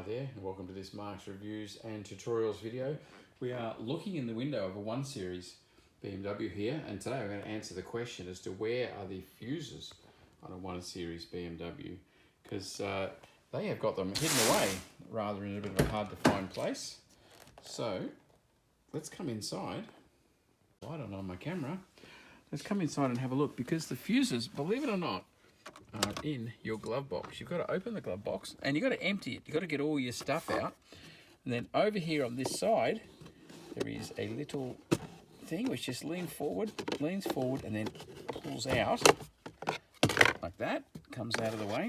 there, and welcome to this Mark's Reviews and Tutorials video. We are looking in the window of a 1 Series BMW here, and today we're going to answer the question as to where are the fuses on a 1 Series BMW, because they have got them hidden away rather in a bit of a hard to find place. So let's come inside. Light on my camera. Let's come inside and have a look, because the fuses, believe it or not, are in your glove box. You've got to open the glove box and you've got to empty it. You've got to get all your stuff out. And then over here on this side, there is a little thing which just leans forward, and then pulls out like that. Comes out of the way.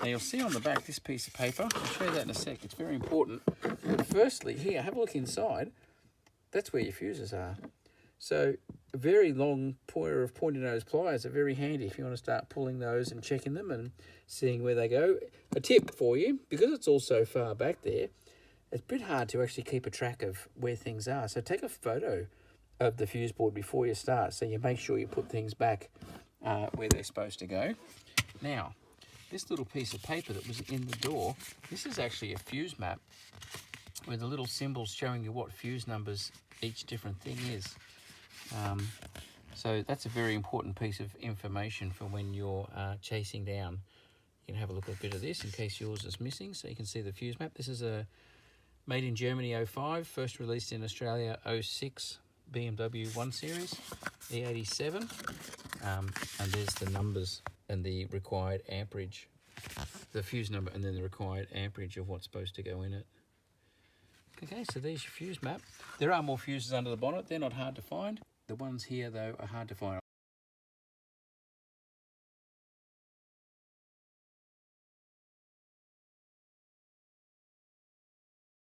Now you'll see on the back this piece of paper. I'll show you that in a sec. It's very important. But firstly, here, have a look inside. That's where your fuses are. So a very long pair of pointy nose pliers are very handy if you want to start pulling those and checking them and seeing where they go. A tip for you, because it's all so far back there, it's a bit hard to actually keep a track of where things are. So take a photo of the fuse board before you start, so you make sure you put things back where they're supposed to go. Now, this little piece of paper that was in the door, this is actually a fuse map with the little symbols showing you what fuse numbers each different thing is. So that's a very important piece of information for when you're chasing down. You can have a look at a bit of this in case yours is missing, so you can see the fuse map. This is a made in Germany 05, first released in Australia 06 BMW 1 Series, e87. And there's the numbers and the required amperage, the fuse number, and then the required amperage of what's supposed to go in it. Okay, so there's your fuse map. There are more fuses under the bonnet. They're not hard to find. The ones here, though, are hard to find.